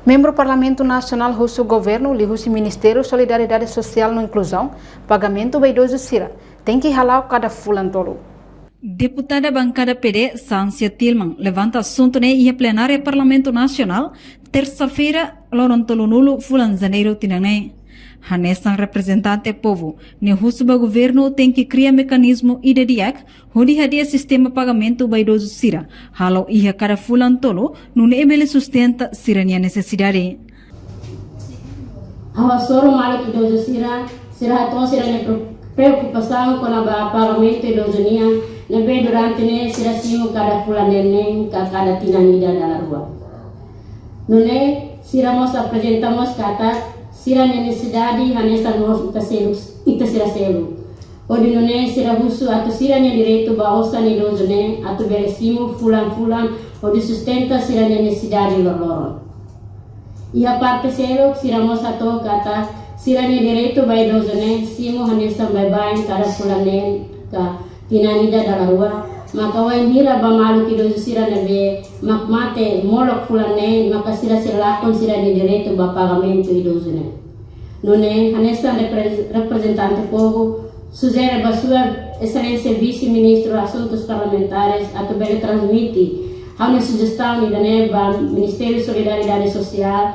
Membro Parlamento Nacional Russo Governo, li Russo Ministério Solidariedade Social e Inclusão, pagamento baidoso Sira, tem que ralar cada fulan tolo. Deputada bancada PD, Sância Tilman, levanta assunto na plenária Parlamento Nacional, terça-feira, Lorontolo Nulo, fulan janeiro tinanei. Hanesan representante povo, ne Rusuba governo tem que criar mecanismo idediak, hodi hadia sistema pagamento baidoso sira, halau ia cada fulan tolo, nune emele sustenta sirania necessidade. Awasoro malo idoso sira, sira hato sira ne preocupação com a pagamento idoso nia, ne be durante ne sira simo cada fulan nene, cada tinanida da rua. Nune sira mos apresentamos kata sira necessidade hanesta nós ita sira selo. Odi nune sira husu atu sira nya direito baosa ni dozo ne atu beresimo fulan odi sustenta sira necessidade loloron. Ia parte selo sira mos ato kata sira nya direito bai dozo ne simo hanesta bai kada fulan ne ka tinanida dalarua maka wain hira ba malu ki dozo sira nebe mak mate molok fulan ne maka sira lakon sira ni direito ba pagamento idoso ne. Nune hanesta representante povo sugere ba sua excelência vice-ministro assuntos parlamentares a tobele transmite a sugestão da neba Ministério Solidariedade Social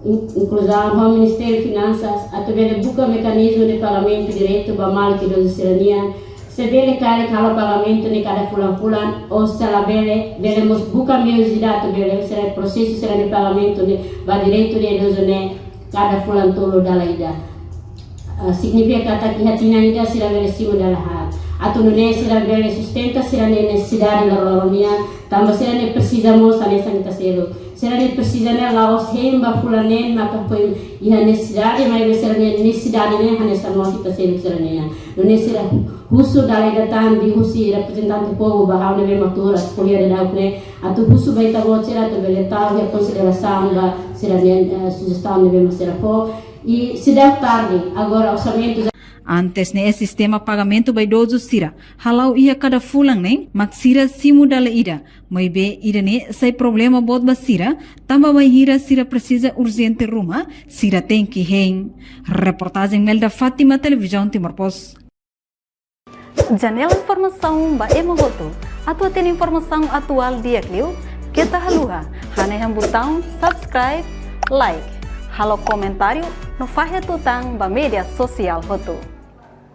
inclusão ao Ministério Finanças a tobele buca mecanismo de pagamento direito ba malu ki dozo sirania se bele kare kala pagamento ne kada fulan ou se la bele mos buka meusidade bele se processo será de pagamento ne ba direito de dozo ne kada fulan tolo dalaida significa kata ki hatina ida sira bele simo dalaha atu nune sira bele sustenta sira ne necessidade la roronia tamba sira ne precisamos a sanita selo sira ne precisa ne laos hemba fulanen maka foi ia necessidade mas sira ne necessidade ne hanesa nota selo sira ne nune sira husu dalaida tan di husi representante povo bahau ne matura escolher da ne atu husu baita vocera to bele tal e consideração da sira ne sugestão ne mas sira po e se der tarde agora orçamento Antes ne sistema pagamento baidoso sira, halau ia cada fulang neng, mak sira simu dala ida, mai be ida ne sai problema bot ba sira, tamba mai hira sira precisa urgente rumah, sira tem que heng. Reportagem Melda Fátima, Televisão Timor Post. Janela informação ba emogoto, atua tem informação atual dia kliu, kita haluha, haneham botão subscribe, like, halo comentário, no fahya tutang ba media sosial hoto.